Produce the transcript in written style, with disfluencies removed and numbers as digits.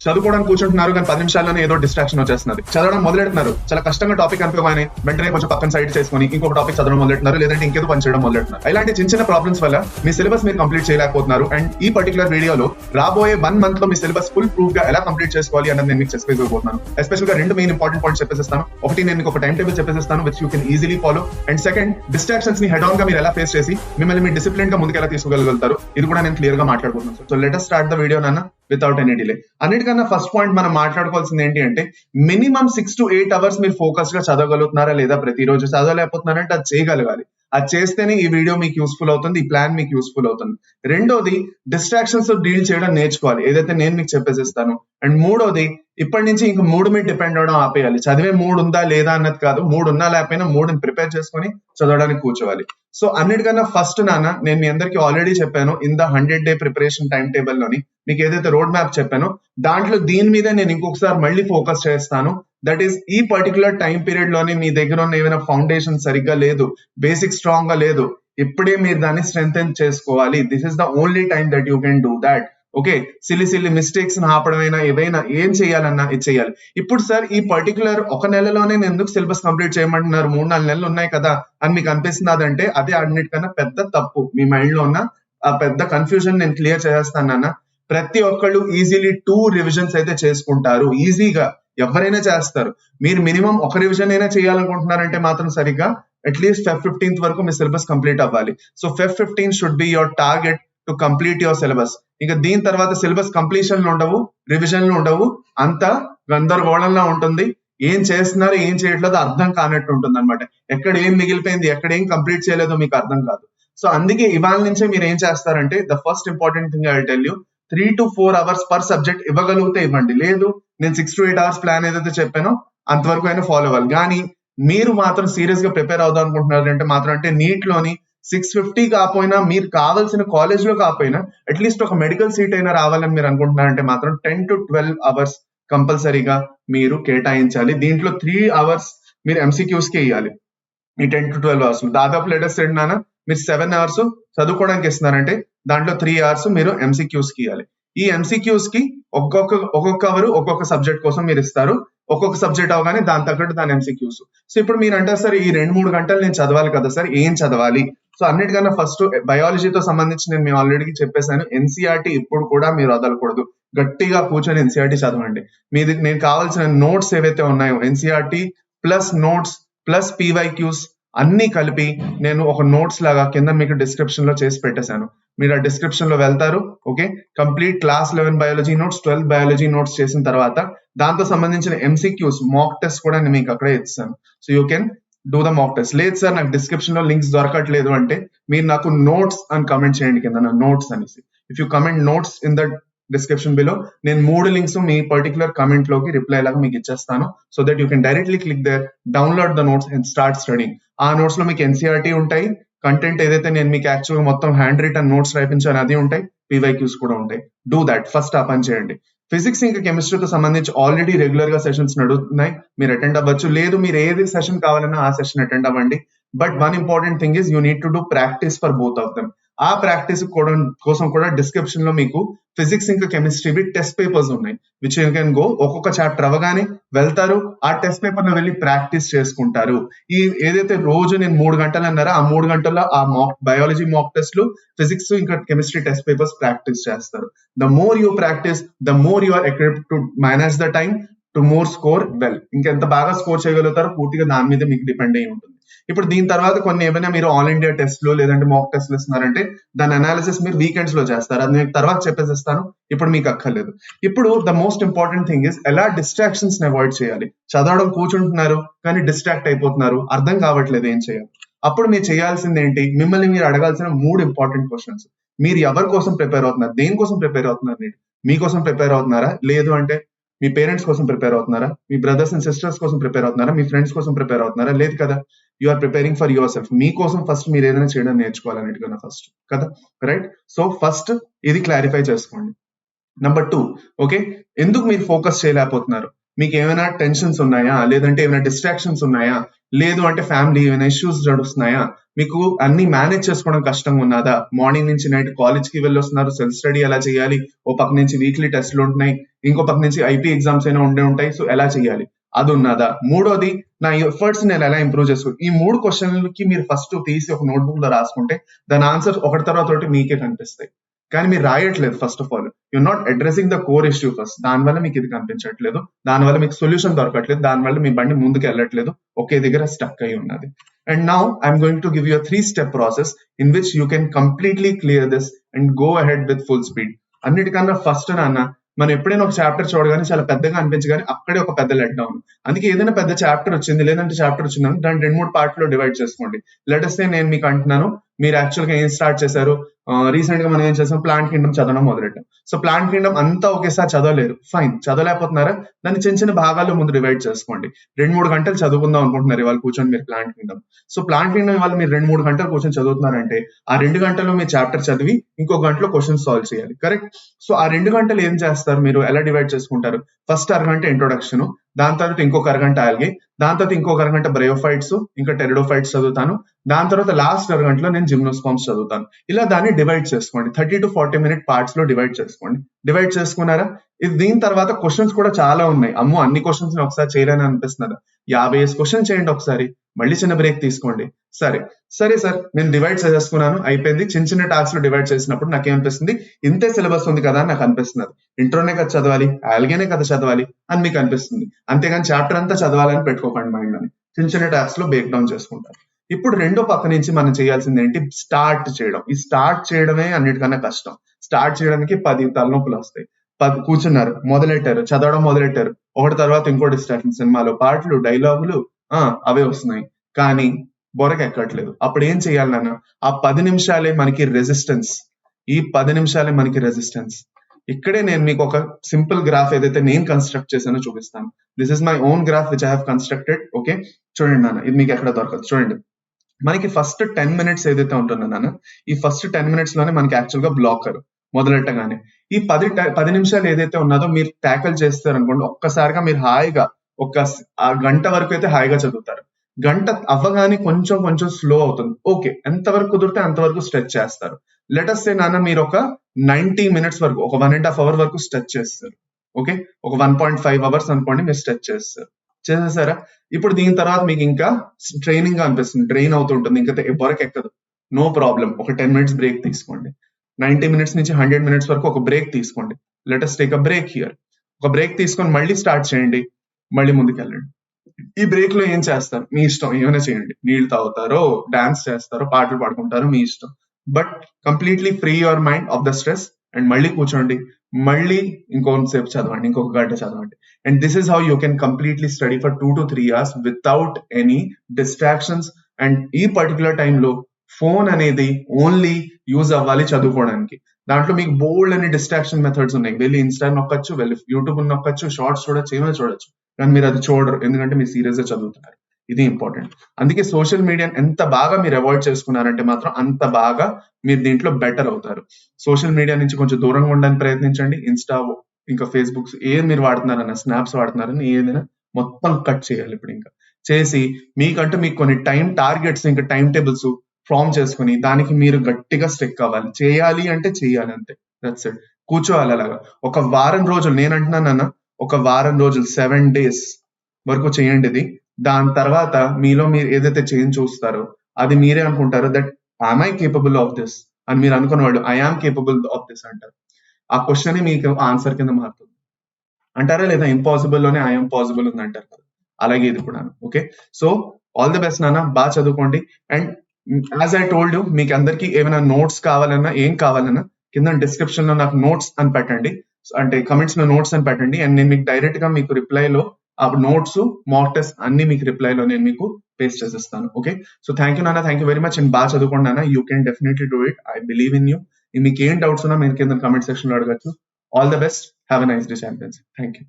చదువుకోవడానికి కూర్చుంటున్నారు కానీ 10 నిమిషాల్లోనే ఏదో డిస్ట్రాక్షన్ వచ్చేస్తున్నది. చదవడం మొదలెడుతున్నారు, చాలా కష్టంగా టాపిక్ అనుకోగానే వెంటనే కొంచెం పక్కన సైడ్ చేసుకుని ఇంకొక టాపిక్ చదవడం మొదలెడుతున్నారు, లేదంటే ఇంకేదో పని చేయడం మొదలెడుతున్నారు. ఇలాంటి చిన్న చిన్న ప్రాబ్లమ్స్ వల్ల మీ సిలబస్ మీరు కంప్లీట్ చేయలేకపోతున్నారు. అండ్ ఈ పర్టికులర్ వీడియోలో రాబోయే 1 month లో మీ సిలబస్ ఫుల్ ప్రూఫ్ గా ఎలా కంప్లీట్ చేసుకోవాలి అన్నది నేను మీకు చెప్పేసుకోబోతున్నాను. ఎస్పెషల్ గా 2 మెయిన్ ఇంపార్టెంట్ పాయింట్స్ చెప్పేస్తాను. ఒకటి, నేను మీకు ఒక టైం టేబుల్ చెప్పేస్తాను which you can easily follow. And second, distractions ని హెడ్ ఆన్ గా మీరు ఎలా ఫేస్ చేసి మిమ్మల్ని మీ డిసిప్లిన్ గా ముందుకు ఎలా తీసుకెళ్ళగలుగుతారు, ఇది కూడా నేను క్లియర్ గా మాట్లాడుకుంటున్నాను. So let us start the video నాన్న వితౌట్ ఎనీ డిలే. అన్నిటికన్నా ఫస్ట్ పాయింట్ మనం మాట్లాడుకోవాల్సింది ఏంటి అంటే, మినిమం 6 to 8 hours మీరు ఫోకస్ గా చదవగలుగుతున్నారా లేదా, ప్రతిరోజు చదవలేకపోతున్నారంటే అది చేయగలగాలి. అది చేస్తేనే ఈ వీడియో మీకు యూస్ఫుల్ అవుతుంది, ఈ ప్లాన్ మీకు యూస్ఫుల్ అవుతుంది. రెండోది, డిస్ట్రాక్షన్స్ డీల్ చేయడం నేర్చుకోవాలి, ఏదైతే నేను మీకు చెప్పేసిస్తాను. అండ్ మూడోది, ఇప్పటి నుంచి ఇంక మూడు మీద డిపెండ్ అవడం ఆపేయాలి. చదివే మూడు ఉందా లేదా అన్నది కాదు, మూడు ఉన్నా లేకపోయినా మూడుని ప్రిపేర్ చేసుకొని చదవడానికి కూర్చోవాలి. సో అన్నిటికన్నా ఫస్ట్ నాన్న, నేను మీ అందరికీ ఆల్రెడీ చెప్పాను in the 100-day preparation time table లోని మీకు ఏదైతే రోడ్ మ్యాప్ చెప్పానో దాంట్లో దీని మీద నేను ఇంకొకసారి మళ్ళీ ఫోకస్ చేస్తాను. దట్ ఈస్, ఈ పర్టికులర్ టైం పీరియడ్ లోని మీ దగ్గర ఉన్న ఏమైనా ఫౌండేషన్ సరిగ్గా లేదు, బేసిక్ స్ట్రాంగ్ గా లేదు, ఇప్పుడే మీరు దాన్ని స్ట్రెంథెన్ చేసుకోవాలి. This is the only time that you can do that. Okay, silly mistakes ఆపడమైనా ఏవైనా ఏం చేయాలన్నా ఇది చేయాలి. ఇప్పుడు సార్ ఈ పర్టికులర్ ఒక నెలలోనే నేను ఎందుకు సిలబస్ కంప్లీట్ చేయమంటున్నారు, 3-4 నెలలు ఉన్నాయి కదా అని మీకు అనిపిస్తున్నదంటే అదే అన్నిటికన్నా పెద్ద తప్పు. మీ మైండ్ లో ఉన్న ఆ పెద్ద కన్ఫ్యూజన్ నేను క్లియర్ చేస్తాను నాన్న. ప్రతి ఒక్కళ్ళు ఈజీలీ 2 రివిజన్స్ అయితే చేసుకుంటారు, ఈజీగా ఎవరైనా చేస్తారు. మీరు మినిమం ఒక రివిజన్ అయినా చేయాలనుకుంటున్నారంటే మాత్రం సరిగ్గా అట్లీస్ట్ Feb 15th వరకు మీ సిలబస్ కంప్లీట్ అవ్వాలి. So Feb 15 should be your target to complete your syllabus. ఇక దీని తర్వాత సిలబస్ కంప్లీషన్లు ఉండవు, రివిజన్లు ఉండవు, అంతా గందరగోళంలా ఉంటుంది. ఏం చేస్తున్నారు ఏం చేయట్లేదు అర్థం కానట్టు ఉంటుంది అనమాట. ఎక్కడ ఏం మిగిలిపోయింది, ఎక్కడ ఏం కంప్లీట్ చేయలేదో మీకు అర్థం కాదు. సో అందుకే ఇవాళ నుంచే మీరు ఏం చేస్తారంటే, the first important thing I will tell you, 3 to 4 hours per subject ఇవ్వగలిగితే ఇవ్వండి. లేదు, నేను 6 to 8 hours ప్లాన్ ఏదైతే చెప్పానో అంతవరకు అయినా ఫాలో అవ్వాలి. కానీ మీరు మాత్రం సీరియస్ గా ప్రిపేర్ అవుదాం అనుకుంటున్నారు అంటే మాత్రం, అంటే నీట్ లోని 650 కాకపోయినా, మీరు కావాల్సిన కాలేజ్ లో కాకపోయినా అట్లీస్ట్ ఒక మెడికల్ సీట్ అయినా రావాలని మీరు అనుకుంటున్నారంటే మాత్రం 10 to 12 hours కంపల్సరీగా మీరు కేటాయించాలి. దీంట్లో 3 hours మీరు ఎంసీక్యూస్ కి ఇవ్వాలి. ఈ 10 to 12 hours దాదాపు లేటెస్ట్ ఏంటన్నా, మీరు 7 hours చదువుకోవడానికి ఇస్తున్నారంటే దాంట్లో 3 hours మీరు ఎంసీక్యూస్ కి ఇవ్వాలి. ఈ ఎంసీక్యూస్ కి ఒక్కొక్క అవర్ ఒక్కొక్క సబ్జెక్ట్ కోసం మీరు ఇస్తారు. ఒక్కొక్క సబ్జెక్ట్ అవగానే దాని తగ్గట్టు దాని ఎంసీక్యూస్. సో ఇప్పుడు మీరు అంటారు సార్ ఈ 2-3 గంటలు నేను చదవాలి కదా సార్, ఏం చదవాలి? సో అన్నిటికన్నా ఫస్ట్ బయాలజీతో సంబంధించి నేను మీ ఆల్రెడీ చెప్పేశాను, ఎన్సీఆర్టీ ఇప్పుడు కూడా మీరు వదలకూడదు. గట్టిగా కూర్చొని ఎన్సీఆర్టీ చదవండి. మీది నేను కావాల్సిన నోట్స్ ఏవైతే ఉన్నాయో NCERT plus notes plus PYQs అన్ని కలిపి నేను ఒక నోట్స్ లాగా కింద మీకు డిస్క్రిప్షన్ లో చేసి పెట్టేశాను. మీరు ఆ డిస్క్రిప్షన్ లో వెళ్తారు. Okay, complete class 11 biology notes, 12 biology notes చేసిన తర్వాత దాంతో సంబంధించిన ఎంసీక్యూస్ మాక్ టెస్ట్ కూడా నేను మీకు అక్కడే ఇస్తాను. So you can do the mock test. లేదు సార్ నాకు డిస్క్రిప్షన్ లో లింక్స్ దొరకట్లేదు అంటే మీరు నాకు నోట్స్ అని కమెంట్ చేయండి కింద, నోట్స్ అనేసి. If you comment notes in the description below, నేను 3 లింక్స్ మీ పర్టికులర్ కమెంట్ లోకి రిప్లై లాగా మీకు ఇచ్చేస్తాను. So that you can directly click there, download the notes and start studying. ఆ నోట్స్ లో మీకు ఎన్సీఆర్టీ ఉంటాయి, కంటెంట్ ఏదైతే నేను మీకు యాక్చువల్గా మొత్తం హ్యాండ్ రిటన్ నోట్స్ రాయించాను అది ఉంటాయి, పీవైక్యూస్ కూడా ఉంటాయి. డూ దాట్, ఫస్ట్ ఆ పని చేయండి. ఫిజిక్స్ ఇంకా కెమిస్ట్రీతో సంబంధించి ఆల్రెడీ రెగ్యులర్ గా సెషన్స్ నడుస్తున్నాయి, మీరు అటెండ్ అవ్వచ్చు. లేదు మీరు ఏది సెషన్ కావాలన్నా ఆ సెషన్ అటెండ్ అవ్వండి. But one important thing is you need to do practice for both of them. ఆ ప్రాక్టీస్ కోసం కూడా డిస్క్రిప్షన్ లో మీకు ఫిజిక్స్ ఇంకా కెమిస్ట్రీ టెస్ట్ పేపర్స్ ఉన్నాయి, విచ్ యూ కెన్ గో. ఒక్కొక్క చాప్టర్ అవ్వగానే వెళ్తారు, ఆ టెస్ట్ పేపర్ లో వెళ్ళి ప్రాక్టీస్ చేసుకుంటారు. ఈ ఏదైతే రోజు నేను 3 గంటలు అన్నారో ఆ 3 గంటల్లో ఆ బయాలజీ మాక్ టెస్ట్లు, ఫిజిక్స్ ఇంకా కెమిస్ట్రీ టెస్ట్ పేపర్స్ ప్రాక్టీస్ చేస్తారు. The more you practice, the more you are equipped to manage the time to more score well. ఇంకెంత బాగా స్కోర్ చేయగలుగుతారో పూర్తిగా దాని మీద మీకు డిపెండ్ అయ్యి ఉంటుంది. ఇప్పుడు దీని తర్వాత కొన్ని ఏమైనా మీరు ఆల్ ఇండియా టెస్ట్లు లేదంటే మాక్ టెస్ట్లు ఇస్తున్నారంటే దాని అనాలిసిస్ మీరు వీకెండ్స్ లో చేస్తారు, అది నేను తర్వాత చెప్పేసిస్తాను, ఇప్పుడు మీకు అక్కర్లేదు. ఇప్పుడు the most important thing is ఎలా డిస్ట్రాక్షన్స్ ని అవాయిడ్ చేయాలి. చదవడం కూర్చుంటున్నారు కానీ డిస్ట్రాక్ట్ అయిపోతున్నారు, అర్థం కావట్లేదు ఏం చేయాలి. అప్పుడు మీరు చేయాల్సింది ఏంటి, మిమ్మల్ని మీరు అడగాల్సిన 3 ఇంపార్టెంట్ క్వశ్చన్స్. మీరు ఎవరి కోసం ప్రిపేర్ అవుతున్నారు, దేనికోసం ప్రిపేర్ అవుతున్నారు? మీకోసం ప్రిపేర్ అవుతున్నారా, లేదు అంటే మీ పేరెంట్స్ కోసం ప్రిపేర్ అవుతున్నారా, మీ బ్రదర్స్ అండ్ సిస్టర్స్ కోసం ప్రిపేర్ అవుతున్నారా, మీ ఫ్రెండ్స్ కోసం ప్రిపేర్ అవుతున్నారా? లేదు కదా, you are preparing for yourself. మీకోసం ఫస్ట్ మీరు ఏదైనా చేయడం నేర్చుకోవాలన్నట్టుగా ఫస్ట్ కదా, రైట్? సో ఫస్ట్ ఇది క్లారిఫై చేసుకోండి. నెంబర్ 2, ఓకే, ఎందుకు మీరు ఫోకస్ చేయలేకపోతున్నారు? మీకు ఏమైనా టెన్షన్స్ ఉన్నాయా, లేదంటే ఏమైనా డిస్ట్రాక్షన్స్ ఉన్నాయా, లేదు అంటే ఫ్యామిలీ ఏమైనా ఇష్యూస్ నడుస్తున్నాయా, మీకు అన్ని మేనేజ్ చేసుకోవడం కష్టంగా ఉన్నదా, మార్నింగ్ నుంచి నైట్ కాలేజ్ కి వెళ్ళొస్తున్నారు, సెల్ఫ్ స్టడీ ఎలా చేయాలి, ఓ పక్క నుంచి వీక్లీ టెస్ట్లు ఉంటున్నాయి, ఇంకో పక్క నుంచి ఐపీ ఎగ్జామ్స్ అయినా ఉండే ఉంటాయి, సో ఎలా చేయాలి అది ఉన్నదా, మూడోది నా ఎఫర్ట్స్ నేను ఎలా ఇంప్రూవ్ చేసుకో. ఈ 3 క్వశ్చన్లకి మీరు ఫస్ట్ తీసి ఒక నోట్బుక్ లో రాసుకుంటే దాని ఆన్సర్ ఒకటి తర్వాత ఒకటి మీకే కనిపిస్తాయి. కానీ మీరు రాయట్లేదు. First of all you not addressing the core issue first. దానివల్ల మీకు ఇది కనిపించట్లేదు, దానివల్ల మీకు సొల్యూషన్ దొరకట్లేదు, దానివల్ల మీ బండి ముందుకు వెళ్ళట్లేదు, ఒకే దగ్గర స్టక్ అయి ఉన్నది. And now I'm going to give you 3-step process in which you can completely clear this and go ahead with full speed. అన్నిటికన్నా ఫస్ట్ నాన్న, మనం ఎప్పుడైనా ఒక చాప్టర్ చూడగానే చాలా పెద్దగా అనిపించగానే అక్కడే ఒక పెద్ద లెట్ డౌన్. అందుకే ఏదైనా పెద్ద చాప్టర్ వచ్చింది, లేదంటే చాప్టర్ వచ్చిందని దాన్ని 2-3 పార్ట్ లో డివైడ్ చేసుకోండి. లెటెస్ట్ నేను మీకు అంటున్నాను, మీరు యాక్చువల్ గా ఏం స్టార్ట్ చేశారు, రీసెంట్ గా మనం ఏం చేసాం, ప్లాంట్ కింగ్డమ్ చదవడం మొదలెట్టాం. సో ప్లాంట్ కింగ్డమ్ అంతా ఒకేసారి చదవలేరు, ఫైన్. చదవలేకపోతున్నారా, దాన్ని చిన్న చిన్న భాగాల్లో ముందు డివైడ్ చేసుకోండి. 2-3 గంటలు చదువుకుందాం అనుకుంటున్నారు ఇవాళ కూర్చొని మీరు plant Kingdom. So plant Kingdom ఇవాళ మీరు 2-3 గంటలు కూర్చొని చదువుతున్నారంటే ఆ 2 గంటల్లో మీరు చాప్టర్ చదివి ఇంకో గంటలో క్వశ్చన్ సాల్వ్ చేయాలి, కరెక్ట్? సో ఆ 2 గంటలు ఏం చేస్తారు, మీరు ఎలా డివైడ్ చేసుకుంటారు? ఫస్ట్ అరగంట ఇంట్రొడక్షన్, దాని తర్వాత ఇంకొక అరగంట ఆల్గే, దాని తర్వాత ఇంకొక అరగంట బ్రయోఫైట్స్, ఇంకా టెరిడోఫైట్స్ చదువుతాను, దాని తర్వాత లాస్ట్ అరగంటలో నేను జిమ్నోస్పర్మ్స్ చదువుతాను. ఇలా దాన్ని డివైడ్ చేసుకోండి. 30 to 40 minute పార్ట్స్ లో డివైడ్ చేసుకోండి. డివైడ్ చేసుకున్నారా? ఇది దీని తర్వాత క్వశ్చన్స్ కూడా చాలా ఉన్నాయి. అమ్మో అన్ని క్వశ్చన్స్ ఒకసారి చేయలేని అనిపిస్తున్నదా? 50 క్వశ్చన్ చేయండి ఒకసారి, మళ్ళీ చిన్న బ్రేక్ తీసుకోండి. సరే సరే సార్, నేను డివైడ్ చేసుకున్నాను, అయిపోయింది. చిన్న చిన్న టాస్క్ లో డివైడ్ చేసినప్పుడు నాకేమనిపిస్తుంది, ఇంతే సిలబస్ ఉంది కదా అని నాకు అనిపిస్తున్నది. ఇంట్రోనే కదా చదవాలి, ఆల్గేనే కదా చదవాలి అని మీకు అనిపిస్తుంది. అంతేగాని చాప్టర్ అంతా చదవాలని పెట్టుకోకండి మైండ్ అని. చిన్న చిన్న టాస్క్ లో బ్రేక్ డౌన్ చేసుకుంటారు. ఇప్పుడు రెండో పక్క నుంచి మనం చేయాల్సింది ఏంటి, స్టార్ట్ చేయడం. ఈ స్టార్ట్ చేయడమే అన్నిటికన్నా కష్టం. స్టార్ట్ చేయడానికి 10 తలనొప్పులు వస్తాయి. కూర్చున్నారు, మొదలెట్టారు, చదవడం మొదలెట్టారు, ఒకటి తర్వాత ఇంకో డిస్ట్రాక్షన్, సినిమాలో పాటలు, డైలాగులు అవే వస్తున్నాయి, కానీ బొరక ఎక్కట్లేదు. అప్పుడు ఏం చేయాలి నాన్న, ఆ 10 నిమిషాలే మనకి రెసిస్టెన్స్. ఈ 10 నిమిషాలే మనకి రెసిస్టెన్స్. ఇక్కడే నేను మీకు ఒక సింపుల్ గ్రాఫ్ ఏదైతే నేను కన్స్ట్రక్ట్ చేశానో చూపిస్తాను. This is my own graph which I have constructed. Okay, చూడండి నాన్న, ఇది మీకు ఎక్కడ దొరకదు. చూడండి, మనకి ఫస్ట్ 10 minutes ఏదైతే ఉంటుందో నాన్న, ఈ ఫస్ట్ 10 minutes లోనే మనకి యాక్చువల్ గా బ్లాకర్ మొదలెట్టగానే ఈ 10 నిమిషాలు ఏదైతే ఉన్నదో మీరు ట్యాకిల్ చేస్తారు అనుకోండి, ఒక్కసారిగా మీరు హాయిగా ఆ గంట వరకు అయితే హాయిగా చదువుతారు. గంట అవ్వగానే కొంచెం కొంచెం స్లో అవుతుంది. ఓకే, ఎంతవరకు కుదిరితే అంతవరకు స్ట్రెచ్ చేస్తారు. లెటస్ సే నాన్న, మీరు ఒక 90 minutes వరకు, ఒక 1.5 hour వరకు స్ట్రెచ్ చేస్తారు. ఓకే, ఒక 1.5 hours అనుకోండి మీరు స్ట్రెచ్ చేస్తారు. చేసేసారా? ఇప్పుడు దీని తర్వాత మీకు ఇంకా ట్రైనింగ్ గా అనిపిస్తుంది, డ్రైన్ అవుతుంటుంది, ఇంకా బొరక ఎక్కదు. నో ప్రాబ్లం, ఒక 10 minutes బ్రేక్ తీసుకోండి. 90 minutes నుంచి 100 minutes వరకు ఒక బ్రేక్ తీసుకోండి. Let us take a break here. ఒక బ్రేక్ తీసుకొని మళ్ళీ స్టార్ట్ చేయండి, మళ్ళీ ముందుకెళ్ళండి. ఈ బ్రేక్ లో ఏం చేస్తారు మీ ఇష్టం, ఏమైనా చేయండి. నీళ్లు తాగుతారో, డాన్స్ చేస్తారో, పాటలు పాడుకుంటారో, మీ ఇష్టం. But completely free your mind of the stress and మళ్ళీ కూర్చోండి, మళ్ళీ ఇంకొంతసేపు చదవండి, ఇంకొక గంట చదవండి. And this is how you can completely study for 2 to 3 hours without any distractions. And ఈ పర్టికులర్ టైంలో ఫోన్ అనేది ఓన్లీ యూజ్ అవ్వాలి చదువుకోవడానికి. దాంట్లో మీకు బోల్డ్ అనే డిస్ట్రాక్షన్ మెథడ్స్ ఉన్నాయి. వెళ్ళి ఇన్స్టా నొక్కచ్చు, వెళ్ళి యూట్యూబ్ నొక్కచ్చు, షార్ట్స్ చూడొచ్చు, ఏమైనా చూడొచ్చు, కానీ మీరు అది చూడరు, ఎందుకంటే మీరు సీరియస్ గా చదువుతున్నారు. ఇది ఇంపార్టెంట్. అందుకే సోషల్ మీడియా ఎంత బాగా మీరు అవాయిడ్ చేసుకున్నారంటే మాత్రం అంత బాగా మీరు దీంట్లో బెటర్ అవుతారు. సోషల్ మీడియా నుంచి కొంచెం దూరంగా ఉండడానికి ప్రయత్నించండి. ఇన్స్టా, ఇంకా ఫేస్బుక్స్ ఏం మీరు వాడుతున్నారన్న, స్నాప్స్ వాడుతున్నారని ఏదైనా మొత్తం కట్ చేయాలి. ఇప్పుడు ఇంకా చేసి మీకంటూ మీకు కొన్ని టైం టార్గెట్స్, ఇంకా టైం టేబుల్స్ ఫామ్ చేసుకుని దానికి మీరు గట్టిగా స్టిక్ అవ్వాలి. చేయాలి అంటే చేయాలి, అంతే. That's it. కూర్చోవాలి అలాగా ఒక వారం రోజులు. నేను అంటున్నానన్న, ఒక వారం రోజులు, 7 days వరకు చేయండి ఇది. దాని తర్వాత మీలో మీరు ఏదైతే చేంజ్ చూస్తారో అది మీరే అనుకుంటారో that I'm I capable of this అని మీరు అనుకున్న వాళ్ళు I am capable of this అంటారు. ఆ క్వశ్చన్ మీకు ఆన్సర్ కింద మారుతుంది అంటారా, లేదా ఇంపాసిబుల్ లోనే ఐఎమ్ పాసిబుల్ ఉంది అంటారు కదా, అలాగే ఇది కూడా. Okay, so all the best నాన్న, బాగా చదువుకోండి. And as I told you, మీకు అందరికి ఏమైనా నోట్స్ కావాలన్నా, ఏం కావాలన్నా కింద డిస్క్రిప్షన్ లో నాకు నోట్స్ అని పెట్టండి, అంటే కమెంట్స్ లో నోట్స్ అని పెట్టండి. అండ్ నేను మీకు డైరెక్ట్ గా మీకు రిప్లైలో ఆ నోట్స్, మాక్ టెస్ట్ అన్ని మీకు రిప్లైలో నేను మీకు పేస్ట్ చేసేస్తాను. ఓకే, సో థ్యాంక్ యూ నాన్న, thank you very much. And బాగా చదువుకోండి నాన్న, you can definitely do it. I believe in you. మీకు ఏం డౌట్స్ ఉన్నా మీరు కింద కమెంట్ సెక్షన్ లో అడగచ్చు. All the best, have a nice day champions. Thank you.